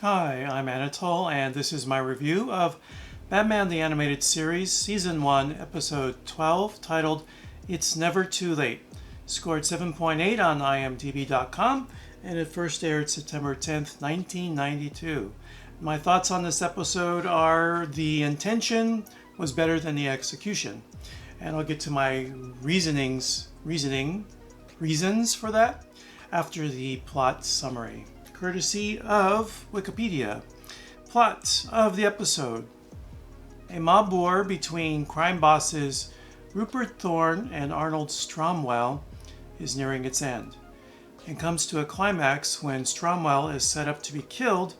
Hi, I'm Anatole, and this is my review of Batman the Animated Series, Season 1, Episode 12, titled It's Never Too Late. Scored 7.8 on imdb.com, and it first aired September 10th, 1992. My thoughts on this episode are the intention was better than the execution. And I'll get to my reasons for that after the plot summary, courtesy of Wikipedia. Plot of the episode. A mob war between crime bosses Rupert Thorne and Arnold Stromwell is nearing its end, and comes to a climax when Stromwell is set up to be killed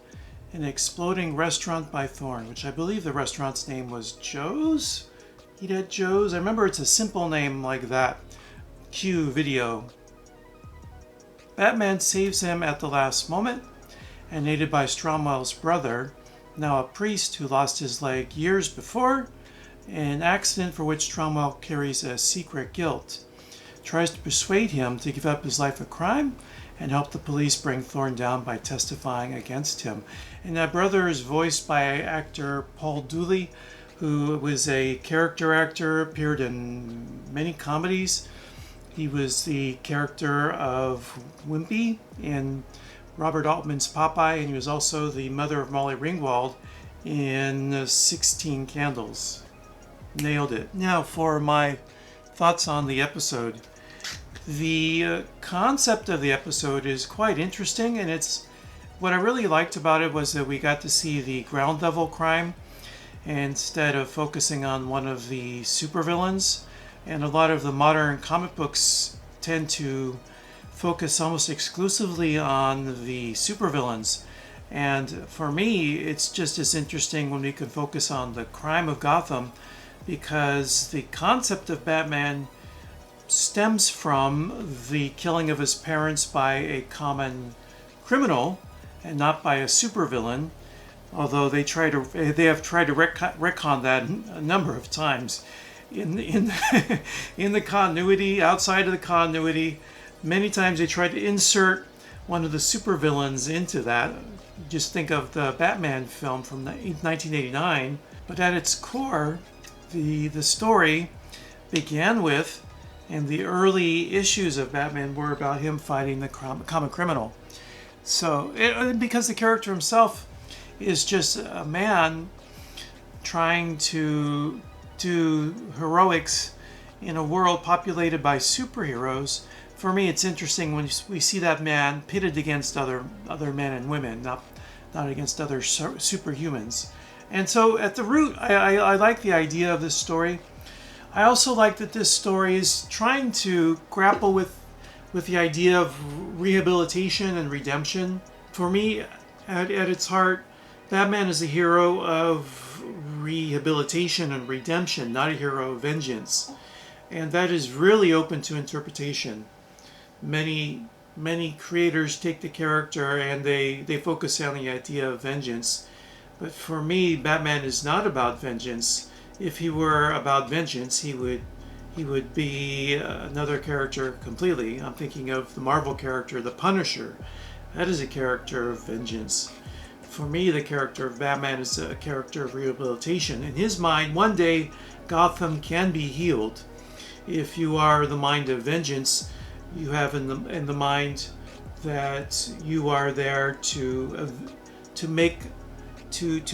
in an exploding restaurant by Thorne, which I believe the restaurant's name was Joe's? Eat at Joe's? I remember it's a simple name like that. Cue video. Batman saves him at the last moment, and aided by Stromwell's brother, now a priest who lost his leg years before, an accident for which Stromwell carries a secret guilt, tries to persuade him to give up his life of crime and help the police bring Thorne down by testifying against him. And that brother is voiced by actor Paul Dooley, who was a character actor, appeared in many comedies. He was the character of Wimpy in Robert Altman's Popeye, and he was also the mother of Molly Ringwald in 16 Candles. Nailed it. Now for my thoughts on the episode. The concept of the episode is quite interesting, and what I really liked about it was that we got to see the ground level crime instead of focusing on one of the supervillains. And a lot of the modern comic books tend to focus almost exclusively on the supervillains. And for me, it's just as interesting when we can focus on the crime of Gotham, because the concept of Batman stems from the killing of his parents by a common criminal and not by a supervillain, although they have tried to retcon that a number of times. In the continuity, outside of the continuity, many times they tried to insert one of the supervillains into that. Just think of the Batman film from 1989. But at its core, the story began with, and the early issues of Batman were about him fighting the common criminal. So, because the character himself is just a man trying to do heroics in a world populated by superheroes. For me, it's interesting when we see that man pitted against other men and women, not against other superhumans. And so at the root, I like the idea of this story. I also like that this story is trying to grapple with the idea of rehabilitation and redemption. For me, at its heart, Batman is a hero of rehabilitation and redemption, not a hero of vengeance. And that is really open to interpretation. Many creators take the character and they focus on the idea of vengeance. But for me, Batman is not about vengeance. If he were about vengeance, he would be another character completely. I'm thinking of the Marvel character, the Punisher. That is a character of vengeance. For me, the character of Batman is a character of rehabilitation. In his mind, one day Gotham can be healed. If you are the mind of vengeance, you have in the mind that you are there to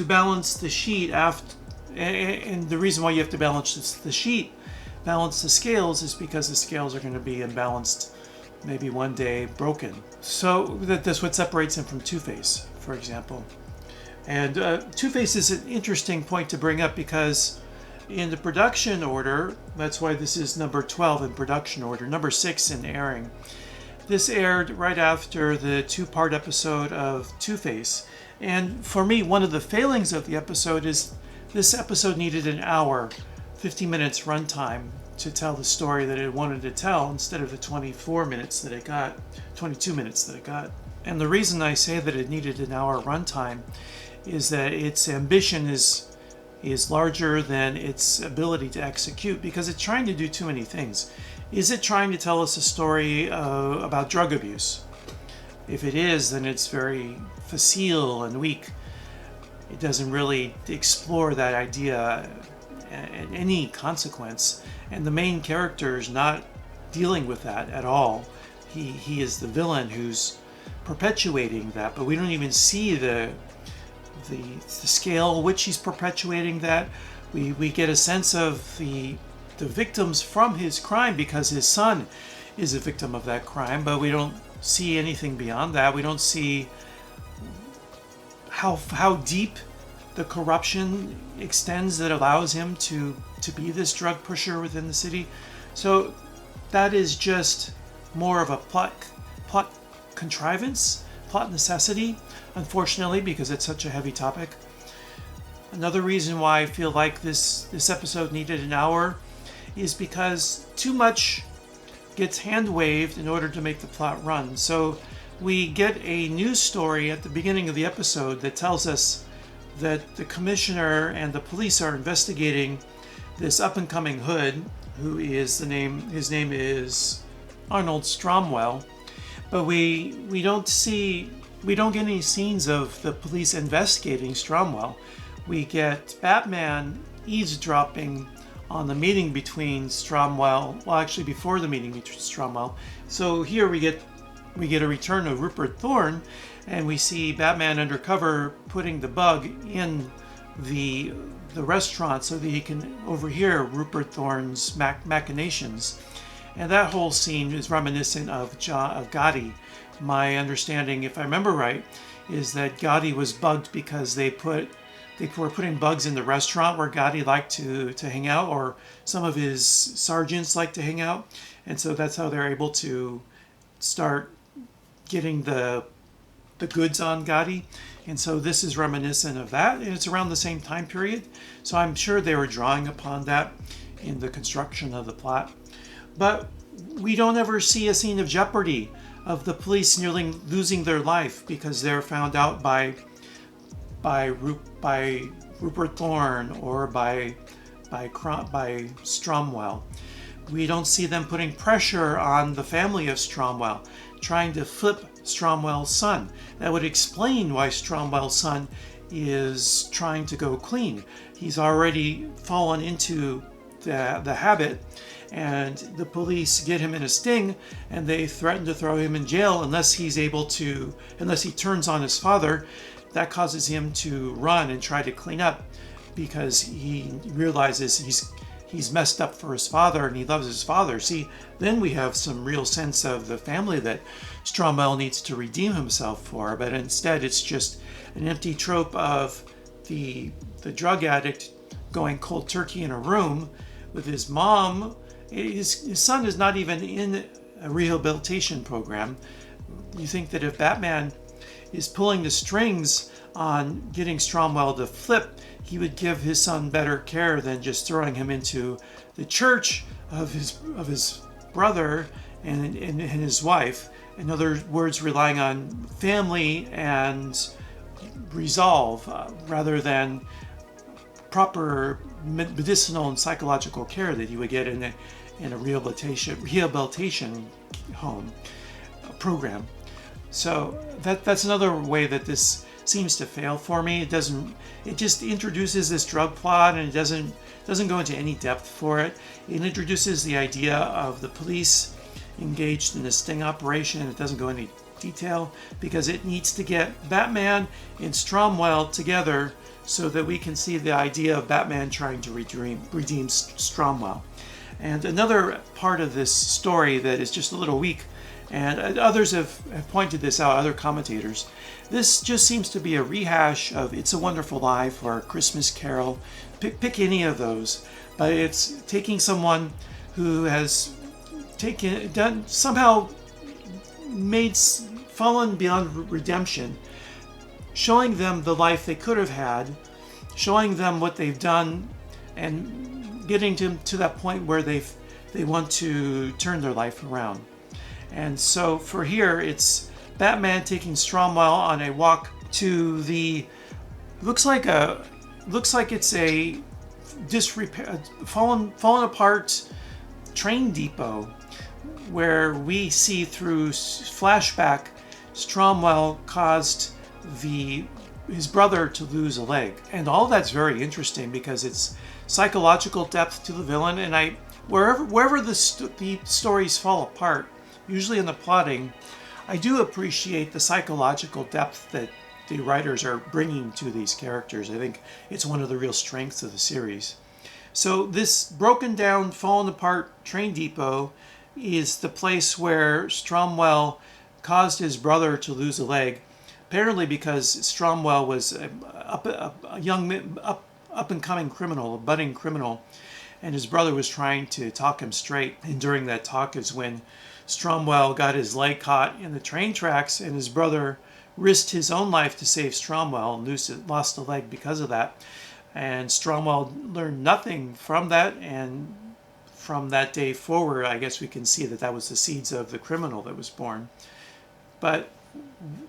balance the sheet after. And the reason why you have to balance the scales, is because the scales are going to be imbalanced, maybe one day broken. So that's what separates him from Two-Face, for example. And Two-Face is an interesting point to bring up, because in the production order, that's why this is number 12 in production order, number 6 in airing. This aired right after the 2-part episode of Two-Face. And for me, one of the failings of the episode is this episode needed an hour, 50 minutes runtime to tell the story that it wanted to tell, instead of the 22 minutes that it got. And the reason I say that it needed an hour runtime is that its ambition is larger than its ability to execute, because it's trying to do too many things. Is it trying to tell us a story about drug abuse? If it is, then it's very facile and weak. It doesn't really explore that idea at any consequence. And the main character is not dealing with that at all. He is the villain who's perpetuating that, but we don't even see the scale which he's perpetuating that. We get a sense of the victims from his crime because his son is a victim of that crime, but we don't see anything beyond that. We don't see how deep the corruption extends that allows him to be this drug pusher within the city. So that is just more of a plot contrivance, plot necessity, unfortunately, because it's such a heavy topic. Another reason why I feel like this episode needed an hour is because too much gets hand-waved in order to make the plot run. So we get a news story at the beginning of the episode that tells us that the commissioner and the police are investigating this up-and-coming hood, who is his name is Arnold Stromwell, but we don't get any scenes of the police investigating Stromwell. We get Batman eavesdropping on the meeting between Stromwell, well, actually before the meeting between Stromwell. So here we get a return of Rupert Thorne, and we see Batman undercover putting the bug in the restaurant so that he can overhear Rupert Thorne's machinations. And that whole scene is reminiscent of Gotti. My understanding, if I remember right, is that Gotti was bugged because they were putting bugs in the restaurant where Gotti liked to hang out, or some of his sergeants liked to hang out. And so that's how they're able to start getting the goods on Gotti. And so this is reminiscent of that, and it's around the same time period. So I'm sure they were drawing upon that in the construction of the plot. But we don't ever see a scene of jeopardy of the police nearly losing their life because they're found out by Rupert Thorne or by Stromwell. We don't see them putting pressure on the family of Stromwell, trying to flip Stromwell's son. That would explain why Stromwell's son is trying to go clean. He's already fallen into the habit, and the police get him in a sting, and they threaten to throw him in jail unless he turns on his father. That causes him to run and try to clean up because he realizes he's messed up for his father and he loves his father. See, then we have some real sense of the family that Stromwell needs to redeem himself for, but instead it's just an empty trope of the drug addict going cold turkey in a room with his mom. His son is not even in a rehabilitation program. You think that if Batman is pulling the strings on getting Stromwell to flip, he would give his son better care than just throwing him into the church of his brother and his wife. In other words, relying on family and resolve rather than proper medicinal and psychological care that you would get in a rehabilitation home program. So that's another way that this seems to fail for me. It just introduces this drug plot, and it doesn't go into any depth for it. It introduces the idea of the police engaged in a sting operation, and it doesn't go into detail because it needs to get Batman and Stromwell together so that we can see the idea of Batman trying to redeem Stromwell. And another part of this story that is just a little weak, and others have pointed this out, other commentators, this just seems to be a rehash of It's a Wonderful Life or Christmas Carol. Pick any of those, but it's taking someone who has somehow fallen beyond redemption, showing them the life they could have had, showing them what they've done, and getting to that point where they want to turn their life around. And so for here, it's Batman taking Stromwell on a walk to the looks like it's a fallen apart train depot, where we see through flashback Stromwell caused his brother to lose a leg. And all that's very interesting because it's psychological depth to the villain. And wherever the stories fall apart, usually in the plotting, I do appreciate the psychological depth that the writers are bringing to these characters. I think it's one of the real strengths of the series. So this broken down, fallen apart train depot is the place where Stromwell caused his brother to lose a leg, apparently because Stromwell was a young, up and coming criminal, a budding criminal, and his brother was trying to talk him straight. And during that talk is when Stromwell got his leg caught in the train tracks, and his brother risked his own life to save Stromwell and lost a leg because of that. And Stromwell learned nothing from that, and from that day forward, I guess we can see that that was the seeds of the criminal that was born. But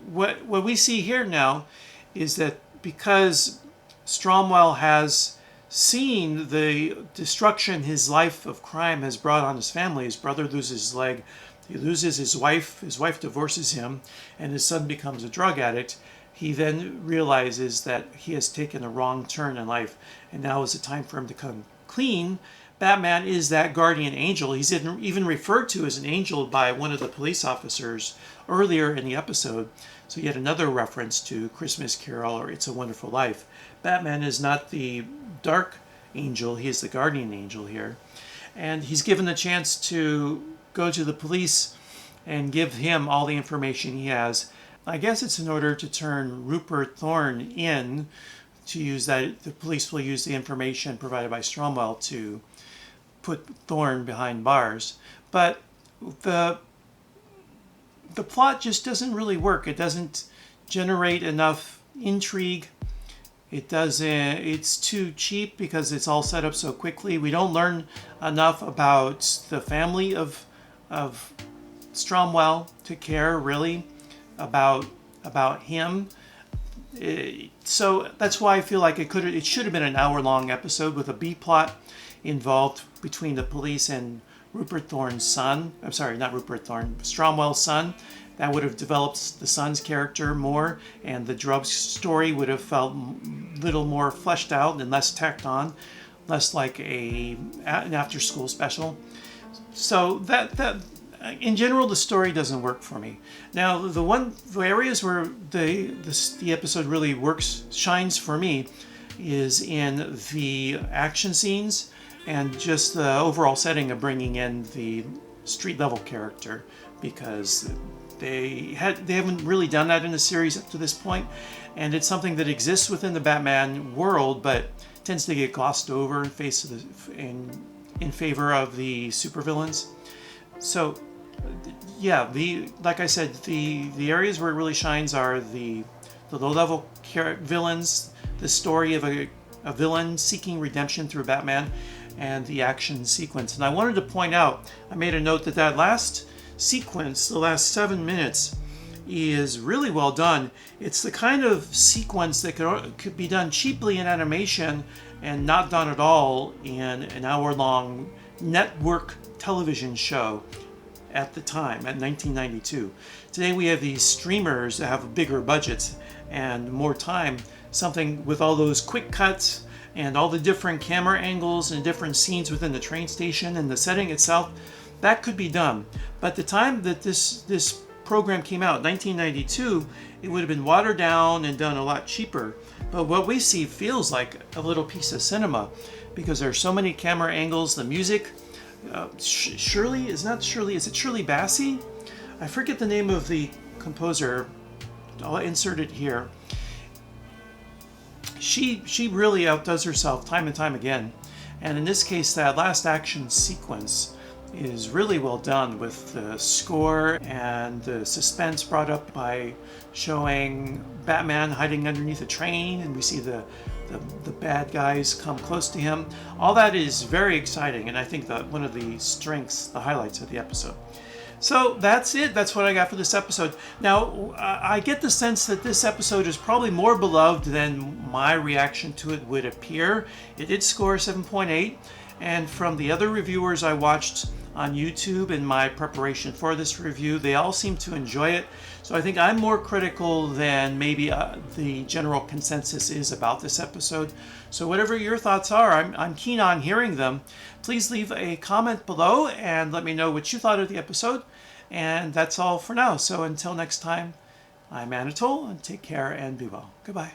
what we see here now is that because Stromwell has seen the destruction his life of crime has brought on his family, his brother loses his leg, he loses his wife divorces him, and his son becomes a drug addict. He then realizes that he has taken a wrong turn in life, and now is the time for him to come clean. Batman is that guardian angel. He's even referred to as an angel by one of the police officers earlier in the episode. So yet another reference to Christmas Carol or It's a Wonderful Life. Batman is not the dark angel, he is the guardian angel here. And he's given the chance to go to the police and give him all the information he has. I guess it's in order to turn Rupert Thorne in, to use that. The police will use the information provided by Stromwell to put Thorne behind bars. But the plot just doesn't really work. It doesn't generate enough intrigue. It's too cheap because it's all set up so quickly. We don't learn enough about the family of Stromwell to care really about him. So that's why I feel like it should have been an hour-long episode with a B plot involved between the police and Rupert Thorne's son. I'm sorry, not Rupert Thorne, Stromwell's son. That would have developed the son's character more, and the drugs story would have felt a little more fleshed out and less tacked on, less like an after-school special. So that in general, the story doesn't work for me. Now, the areas where the episode really shines for me, is in the action scenes and just the overall setting of bringing in the street level character, because they haven't really done that in the series up to this point, and it's something that exists within the Batman world, but tends to get glossed over in favor of the supervillains. So, yeah, like I said, the areas where it really shines are the low-level villains, the story of a villain seeking redemption through Batman, and the action sequence. And I wanted to point out, I made a note that last sequence, the last 7 minutes, is really well done. It's the kind of sequence that could be done cheaply in animation and not done at all in an hour-long network television show at the time, at 1992. Today we have these streamers that have bigger budgets and more time, something with all those quick cuts and all the different camera angles and different scenes within the train station and the setting itself. That could be done. But the time that this program came out, 1992, it would have been watered down and done a lot cheaper. But what we see feels like a little piece of cinema, because there are so many camera angles, the music. Shirley is it Shirley Bassey? I forget the name of the composer. I'll insert it here. She really outdoes herself time and time again. And in this case, that last action sequence is really well done, with the score and the suspense brought up by showing Batman hiding underneath a train, and we see the bad guys come close to him. All that is very exciting, and I think that one of the strengths, the highlights of the episode. So that's it. That's what I got for this episode. Now, I get the sense that this episode is probably more beloved than my reaction to it would appear. It did score 7.8, and from the other reviewers I watched, on YouTube in my preparation for this review. They all seem to enjoy it. So I think I'm more critical than maybe the general consensus is about this episode. So whatever your thoughts are, I'm keen on hearing them. Please leave a comment below and let me know what you thought of the episode. And that's all for now. So until next time, I'm Anatole, and take care and be well. Goodbye.